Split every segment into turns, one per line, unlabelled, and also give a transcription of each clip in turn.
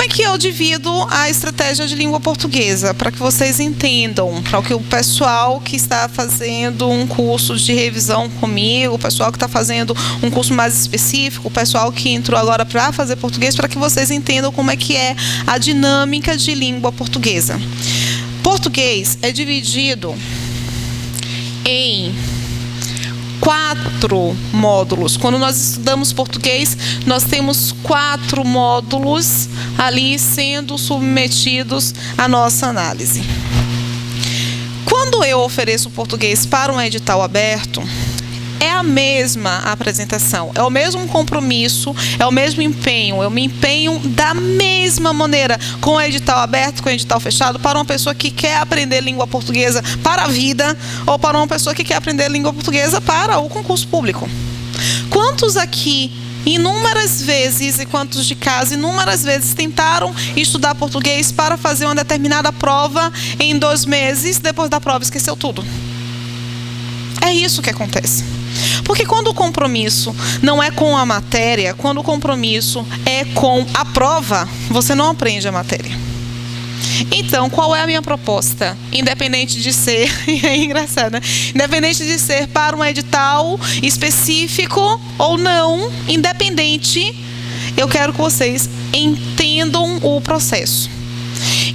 Como é que eu divido a estratégia de língua portuguesa? Para que vocês entendam, para que o pessoal que está fazendo um curso de revisão comigo, o pessoal que está fazendo um curso mais específico, o pessoal que entrou agora para fazer português, para que vocês entendam como é que é a dinâmica de língua portuguesa. Português é dividido em 4 módulos. Quando nós estudamos português, nós temos 4 módulos ali sendo submetidos à nossa análise. Quando eu ofereço português para um edital aberto, é a mesma apresentação, é o mesmo compromisso, é o mesmo empenho. Eu me empenho da mesma maneira com o edital aberto, com o edital fechado, para uma pessoa que quer aprender língua portuguesa para a vida ou para uma pessoa que quer aprender língua portuguesa para o concurso público. Quantos aqui, inúmeras vezes, e quantos de casa, inúmeras vezes tentaram estudar português para fazer uma determinada prova em 2 meses, depois da prova esqueceu tudo? É isso que acontece. Porque quando o compromisso não é com a matéria, quando o compromisso é com a prova, você não aprende a matéria. Então, qual é a minha proposta? Independente de ser, é engraçado, né? Independente de ser para um edital específico ou não, independente, eu quero que vocês entendam o processo.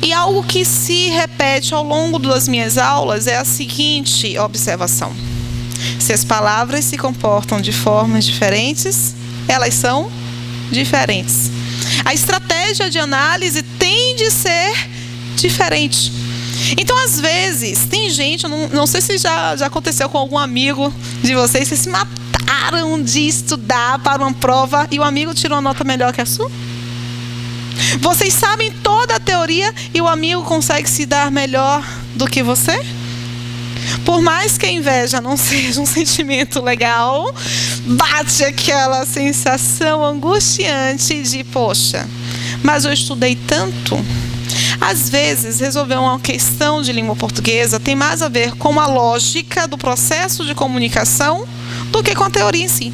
E algo que se repete ao longo das minhas aulas é a seguinte observação: se as palavras se comportam de formas diferentes, elas são diferentes. A estratégia de análise tem de ser diferente. Então, às vezes, tem gente, eu não sei se já aconteceu com algum amigo de vocês, vocês se mataram de estudar para uma prova e o amigo tirou uma nota melhor que a sua? Vocês sabem toda a teoria e o amigo consegue se dar melhor do que você? Por mais que a inveja não seja um sentimento legal, bate aquela sensação angustiante de, poxa, mas eu estudei tanto. Às vezes, resolver uma questão de língua portuguesa tem mais a ver com a lógica do processo de comunicação do que com a teoria em si.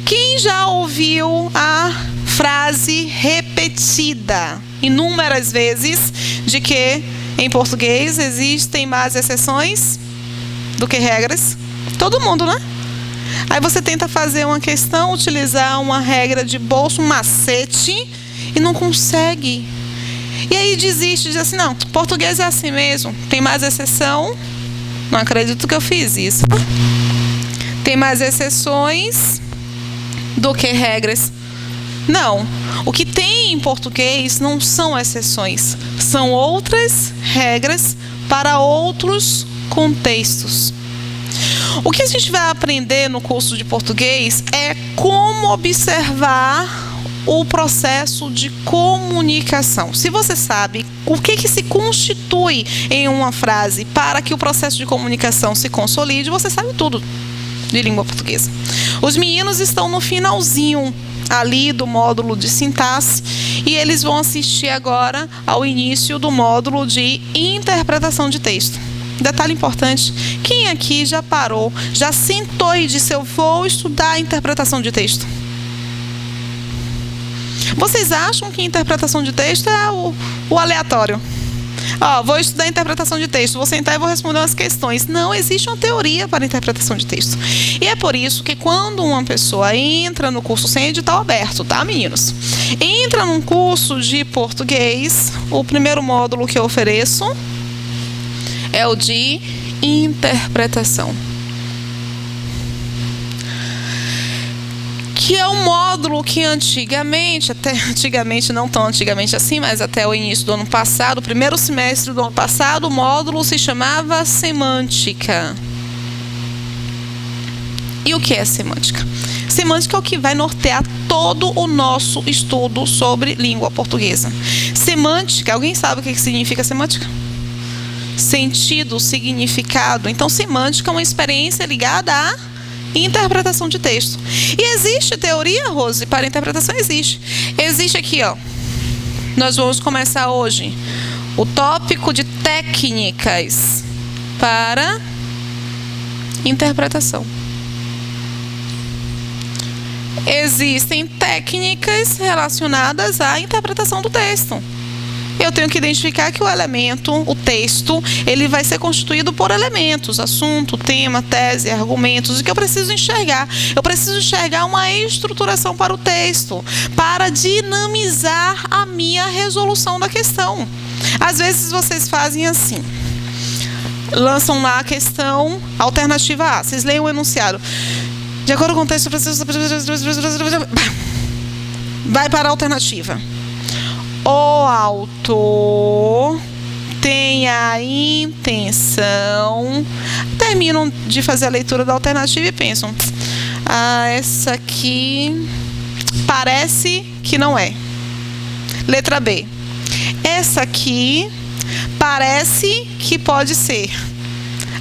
Quem já ouviu a frase repetida inúmeras vezes de que em português existem mais exceções do que regras? Todo mundo, né? Aí você tenta fazer uma questão, utilizar uma regra de bolso, um macete, e não consegue. E aí desiste, diz assim, não, português é assim mesmo, tem mais exceção. Não acredito que eu fiz isso. Tem mais exceções do que regras. Não, o que tem em português não são exceções, são outras regras para outros contextos. O que a gente vai aprender no curso de português é como observar o processo de comunicação. Se você sabe o que se constitui em uma frase para que o processo de comunicação se consolide, você sabe tudo de língua portuguesa. Os meninos estão no finalzinho ali do módulo de sintaxe e eles vão assistir agora ao início do módulo de interpretação de texto. Detalhe importante: quem aqui já parou, já sentou e disse, eu vou estudar a interpretação de texto? Vocês acham que interpretação de texto é o aleatório? Vou estudar interpretação de texto, vou sentar e vou responder umas questões. Não, existe uma teoria para interpretação de texto. E é por isso que quando uma pessoa entra no curso sem edital aberto, tá, meninos? Entra num curso de português, o primeiro módulo que eu ofereço é o de interpretação. Que é um módulo que antigamente, até antigamente, não tão antigamente assim, mas até o início do ano passado, o primeiro semestre do ano passado, o módulo se chamava semântica. E o que é semântica? Semântica é o que vai nortear todo o nosso estudo sobre língua portuguesa. Semântica, alguém sabe o que significa semântica? Sentido, significado. Então, semântica é uma experiência ligada à interpretação de texto. E existe teoria, Rose, para interpretação? Existe. Existe aqui, ó. Nós vamos começar hoje o tópico de técnicas para interpretação. Existem técnicas relacionadas à interpretação do texto. Eu tenho que identificar que o elemento, o texto, ele vai ser constituído por elementos, assunto, tema, tese, argumentos, e que eu preciso enxergar. Eu preciso enxergar uma estruturação para o texto, para dinamizar a minha resolução da questão. Às vezes vocês fazem assim, lançam lá a questão alternativa A, vocês leem o enunciado. De acordo com o texto, eu preciso... Vai para a alternativa. O autor tem a intenção... Terminam de fazer a leitura da alternativa e pensam: essa aqui parece que não é. Letra B. Essa aqui parece que pode ser.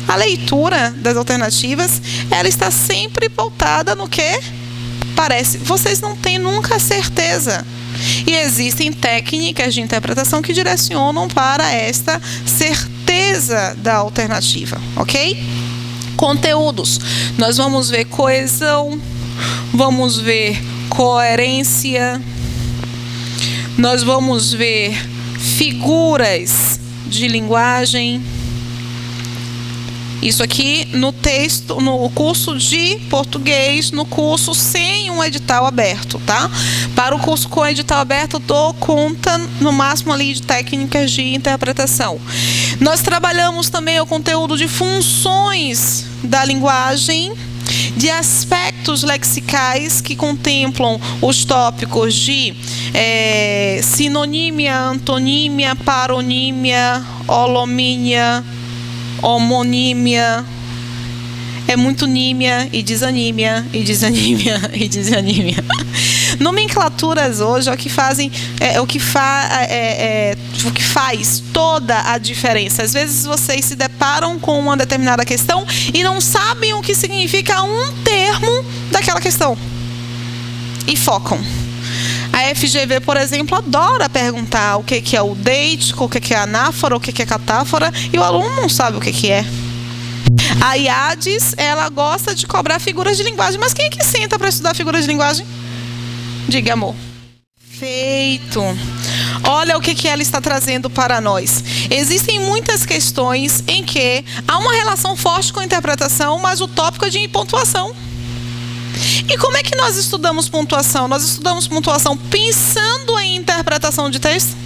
A leitura das alternativas, ela está sempre pautada no que parece. Vocês não têm nunca certeza. E existem técnicas de interpretação que direcionam para esta certeza da alternativa, ok? Conteúdos. Nós vamos ver coesão, vamos ver coerência, nós vamos ver figuras de linguagem. Isso aqui no texto, no curso de português, no curso sem um edital aberto, tá? Para o curso com edital aberto, eu dou conta no máximo ali de técnicas de interpretação. Nós trabalhamos também o conteúdo de funções da linguagem, de aspectos lexicais que contemplam os tópicos de sinonímia, antonímia, paronímia, holomínia, homonímia. É muito nímia e desanímia, e desanímia, e desanímia. Nomenclaturas hoje é o que fazem, o que faz toda a diferença. Às vezes vocês se deparam com uma determinada questão e não sabem o que significa um termo daquela questão. E focam. A FGV, por exemplo, adora perguntar o que é o deítico, o que é anáfora, o que é catáfora, e o aluno não sabe o que é. A IADES, ela gosta de cobrar figuras de linguagem, mas quem é que senta para estudar figuras de linguagem? Diga, amor. Feito. Olha o que ela está trazendo para nós. Existem muitas questões em que há uma relação forte com a interpretação, mas o tópico é de pontuação. E como é que nós estudamos pontuação? Nós estudamos pontuação pensando em interpretação de texto?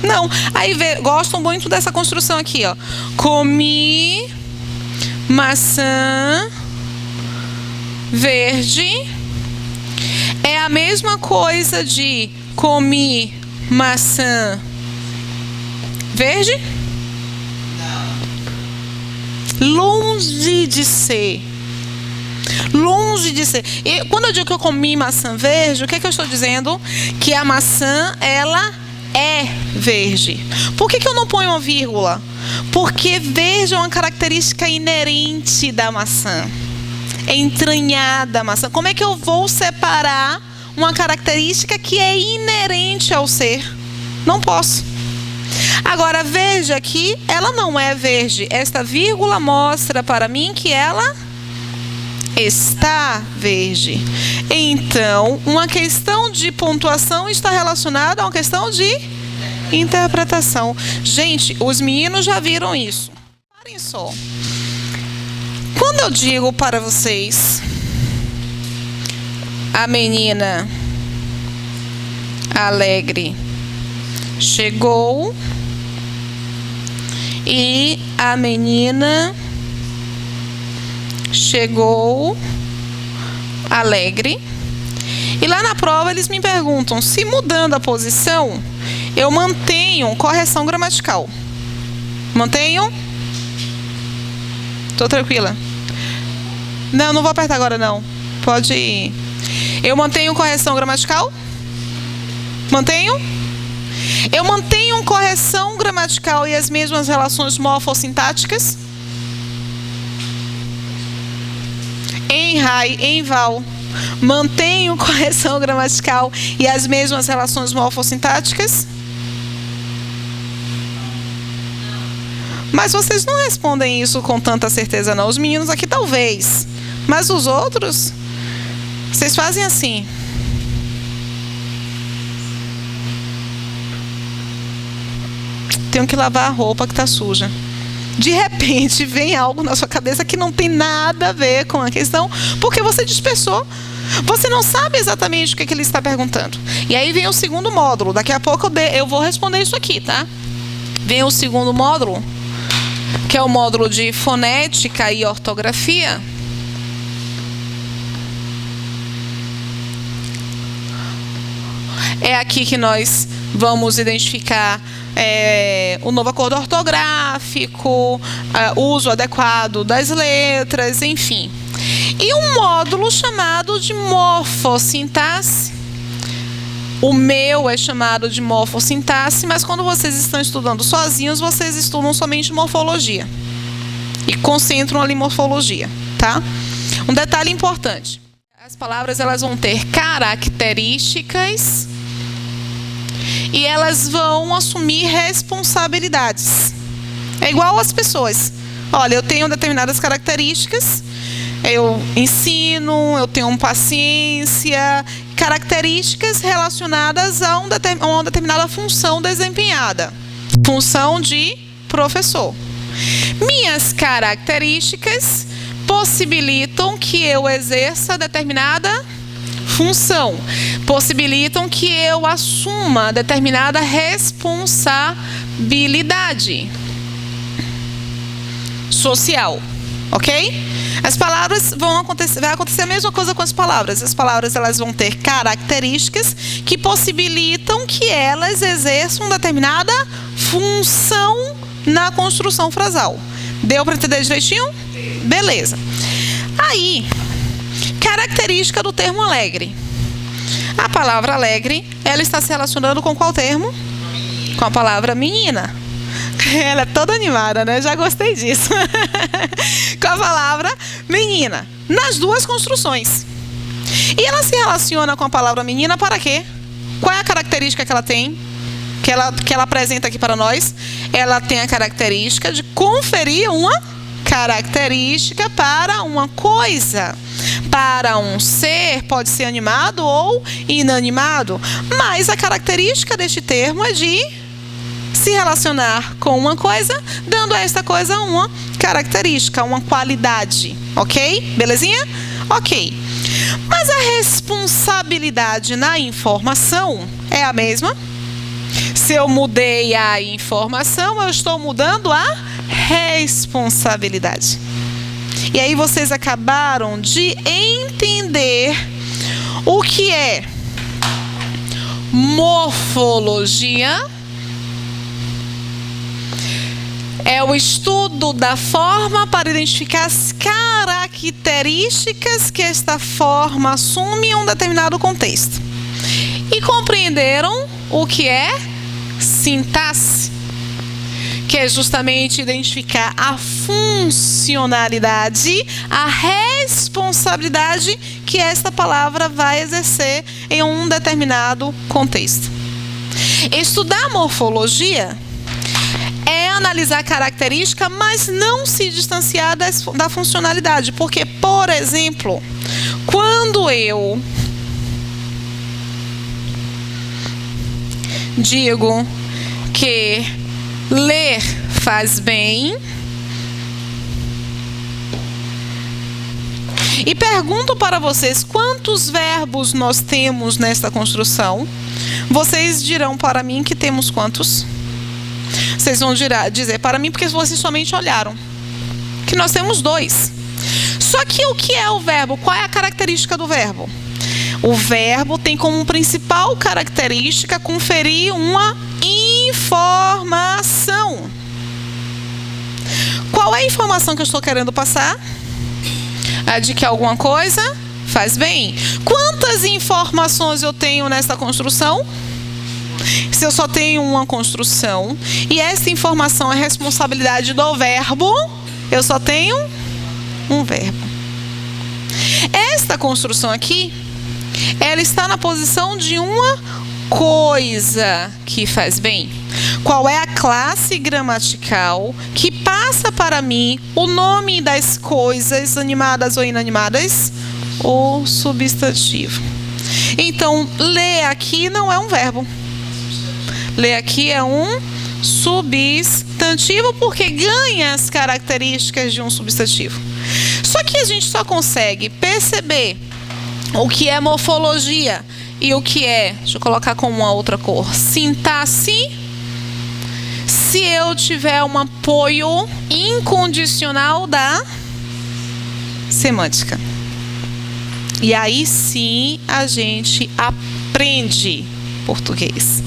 Não. Aí gostam muito dessa construção aqui, ó. Comi maçã verde. É a mesma coisa de comi maçã verde? Longe de ser. Longe de ser. E quando eu digo que eu comi maçã verde, o que é que eu estou dizendo? Que a maçã, ela é verde. Por que eu não ponho uma vírgula? Porque verde é uma característica inerente da maçã. É entranhada a maçã. Como é que eu vou separar uma característica que é inerente ao ser? Não posso. Agora, veja aqui, ela não é verde. Esta vírgula mostra para mim que ela está verde. Então, uma questão de pontuação está relacionada a uma questão de interpretação. Gente, os meninos já viram isso. Parem só. Quando eu digo para vocês, a menina alegre chegou e a menina chegou alegre. E lá na prova eles me perguntam se mudando a posição eu mantenho correção gramatical. Mantenho? Tô tranquila. Não vou apertar agora não. Pode ir. Eu mantenho correção gramatical? Mantenho? Eu mantenho correção gramatical e as mesmas relações morfossintáticas? Em RAI, em VAL, mantenho correção gramatical e as mesmas relações morfossintáticas? Mas vocês não respondem isso com tanta certeza não. Os meninos aqui talvez, mas os outros Vocês fazem assim. Tenho que lavar a roupa que tá suja. De repente vem algo na sua cabeça que não tem nada a ver com a questão, porque você dispersou. Você não sabe exatamente o que ele está perguntando. E aí vem o segundo módulo. Daqui a pouco eu vou responder isso aqui, tá? Vem o segundo módulo, que é o módulo de fonética e ortografia. É aqui que nós vamos identificar o novo acordo ortográfico, uso adequado das letras, enfim. E um módulo chamado de morfossintaxe. O meu é chamado de morfossintaxe, mas quando vocês estão estudando sozinhos, vocês estudam somente morfologia. E concentram ali morfologia, tá? Um detalhe importante. As palavras, elas vão ter características e elas vão assumir responsabilidades. É igual às pessoas. Olha, eu tenho determinadas características, eu ensino, eu tenho paciência, características relacionadas a uma determinada função desempenhada. Função de professor. Minhas características possibilitam que eu exerça determinada função, possibilitam que eu assuma determinada responsabilidade social, ok? As palavras vai acontecer a mesma coisa com as palavras. As palavras, elas vão ter características que possibilitam que elas exerçam determinada função na construção frasal. Deu para entender direitinho? Beleza. Aí, característica do termo alegre. A palavra alegre, ela está se relacionando com qual termo? Com a palavra menina. Ela é toda animada, né? Já gostei disso. Com a palavra menina. Nas duas construções. E ela se relaciona com a palavra menina para quê? Qual é a característica que ela tem? Que ela apresenta aqui para nós? Ela tem a característica de conferir uma característica para uma coisa. Para um ser, pode ser animado ou inanimado. Mas a característica deste termo é de se relacionar com uma coisa, dando a esta coisa uma característica, uma qualidade, ok? Belezinha? Ok. Mas a responsabilidade na informação é a mesma? Se eu mudei a informação, eu estou mudando a responsabilidade. E aí vocês acabaram de entender o que é morfologia. É o estudo da forma para identificar as características que esta forma assume em um determinado contexto. E compreenderam o que é sintaxe, que é justamente identificar a funcionalidade, a responsabilidade que esta palavra vai exercer em um determinado contexto. Estudar morfologia é analisar a característica, mas não se distanciar da funcionalidade. Porque, por exemplo, quando eu digo que ler faz bem e pergunto para vocês quantos verbos nós temos nesta construção, vocês dirão para mim que temos quantos? Vocês vão dizer para mim, porque vocês somente olharam, que nós temos 2. Só que o que é o verbo? Qual é a característica do verbo? O verbo tem como principal característica conferir uma informação. Qual é a informação que eu estou querendo passar? A de que alguma coisa faz bem. Quantas informações eu tenho nessa construção? Se eu só tenho uma construção e essa informação é responsabilidade do verbo, eu só tenho um verbo. Esta construção aqui, ela está na posição de uma coisa que faz bem. Qual é a classe gramatical que passa para mim o nome das coisas animadas ou inanimadas? o substantivo. Então, ler aqui não é um verbo. Ler aqui é um substantivo porque ganha as características de um substantivo. Só que a gente só consegue perceber o que é morfologia e o que é, deixa eu colocar com uma outra cor, sintaxe, se eu tiver um apoio incondicional da semântica. E aí sim a gente aprende português.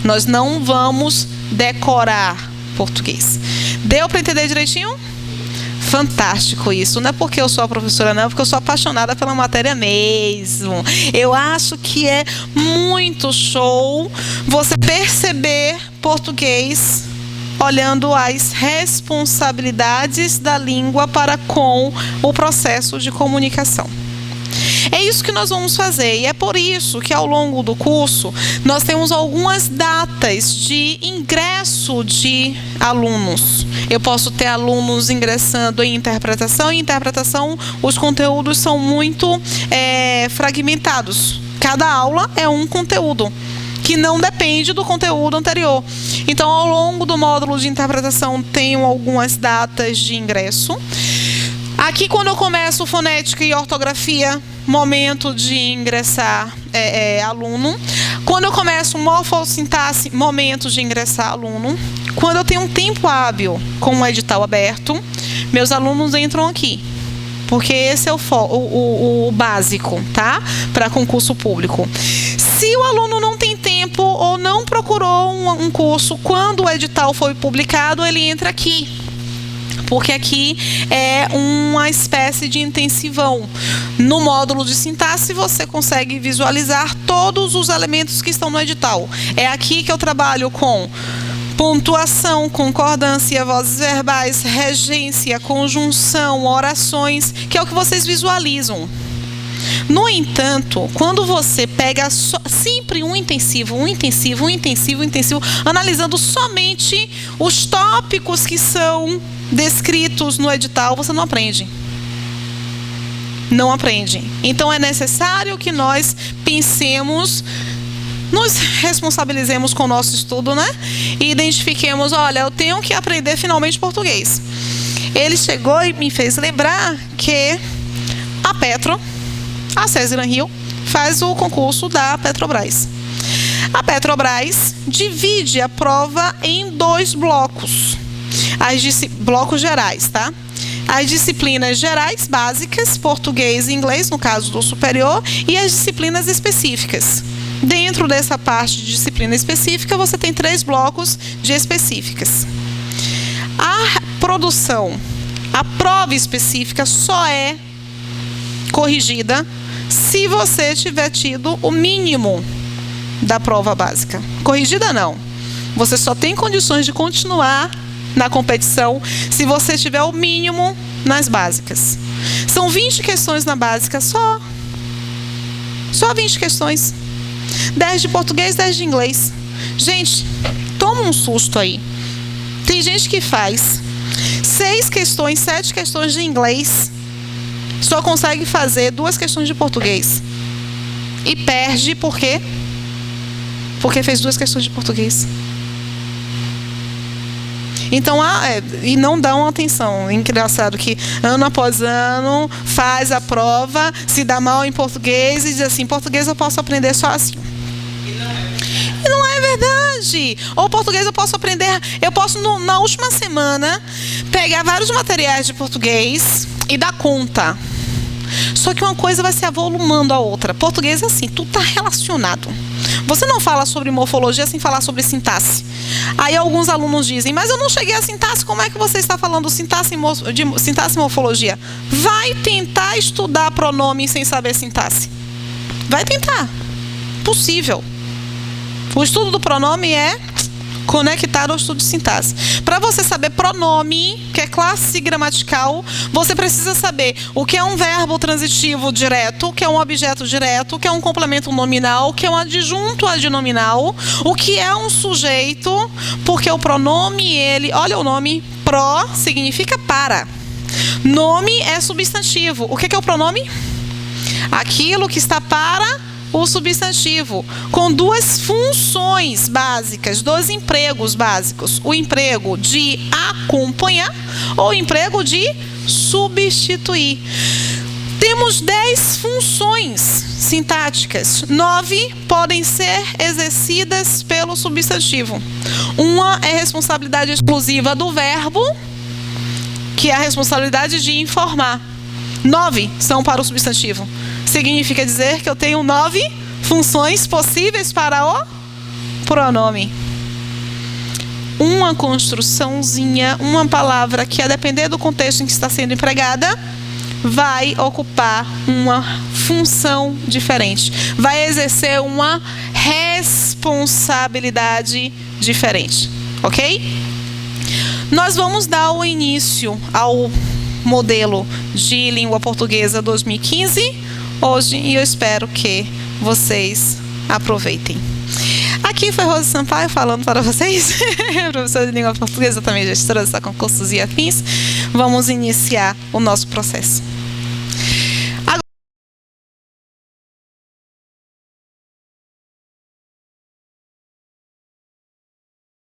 Nós não vamos decorar português. Deu para entender direitinho? Fantástico isso. Não é porque eu sou a professora, não, é porque eu sou apaixonada pela matéria mesmo. Eu acho que é muito show você perceber português olhando as responsabilidades da língua para com o processo de comunicação. É isso que nós vamos fazer e é por isso que ao longo do curso nós temos algumas datas de ingresso de alunos. Eu posso ter alunos ingressando em interpretação. Em interpretação, os conteúdos são muito fragmentados. Cada aula é um conteúdo que não depende do conteúdo anterior. Então, ao longo do módulo de interpretação, tenho algumas datas de ingresso. Aqui, quando eu começo fonética e ortografia, momento de ingressar aluno. Quando eu começo morfossintaxe, momento de ingressar aluno. Quando eu tenho um tempo hábil com o edital aberto, meus alunos entram aqui. Porque esse é o básico, tá? Para concurso público. Se o aluno não tem tempo ou não procurou um curso, quando o edital foi publicado, ele entra aqui. Porque aqui é uma espécie de intensivão. No módulo de sintaxe, você consegue visualizar todos os elementos que estão no edital. É aqui que eu trabalho com pontuação, concordância, vozes verbais, regência, conjunção, orações, que é o que vocês visualizam. No entanto, quando você pega sempre um intensivo, analisando somente os tópicos que são descritos no edital, você não aprende. Não aprende. Então é necessário que nós pensemos, nos responsabilizemos com o nosso estudo, né? E identifiquemos, olha, eu tenho que aprender finalmente português. Ele chegou e me fez lembrar que a Petro, a César Rio, faz o concurso da Petrobras. A Petrobras divide a prova em 2 blocos. Blocos gerais, tá? As disciplinas gerais, básicas, português e inglês, no caso do superior, e as disciplinas específicas. Dentro dessa parte de disciplina específica, você tem 3 blocos de específicas. A produção, a prova específica só é corrigida se você tiver tido o mínimo da prova básica. Corrigida não. Você só tem condições de continuar na competição se você tiver o mínimo nas básicas. São 20 questões na básica só. Só 20 questões. 10 de português, 10 de inglês. Gente, toma um susto aí. Tem gente que faz 6 questões, 7 questões de inglês, só consegue fazer 2 questões de português. E perde por quê? Porque fez 2 questões de português. Então, e não dão atenção. Engraçado que ano após ano faz a prova, se dá mal em português e diz assim, português eu posso aprender só assim. E não é verdade. Ou português eu posso aprender, eu posso na última semana pegar vários materiais de português e dar conta. Só que uma coisa vai se avolumando a outra. Português é assim, tudo está relacionado. Você não fala sobre morfologia sem falar sobre sintaxe. Aí alguns alunos dizem, mas eu não cheguei a sintaxe, como é que você está falando sintaxe e morfologia? Vai tentar estudar pronome sem saber sintaxe. Vai tentar. Possível. O estudo do pronome é conectado ao estudo de sintaxe. Para você saber pronome, que é classe gramatical, você precisa saber o que é um verbo transitivo direto, o que é um objeto direto, o que é um complemento nominal, o que é um adjunto adnominal, o que é um sujeito, porque o pronome, olha o nome, significa para. Nome é substantivo. O que é o pronome? Aquilo que está para o substantivo, com duas funções básicas, dois empregos básicos. O emprego de acompanhar ou o emprego de substituir. Temos 10 funções sintáticas. 9 podem ser exercidas pelo substantivo. Uma é responsabilidade exclusiva do verbo, que é a responsabilidade de informar. 9 são para o substantivo. Significa dizer que eu tenho 9 funções possíveis para o pronome. Uma construçãozinha, uma palavra que, a depender do contexto em que está sendo empregada, vai ocupar uma função diferente, vai exercer uma responsabilidade diferente, ok? Nós vamos dar o início ao modelo de língua portuguesa 2015 hoje e eu espero que vocês aproveitem. Aqui foi Rose Sampaio falando para vocês, professora de língua portuguesa, também gestora de concursos e afins. Vamos iniciar o nosso processo.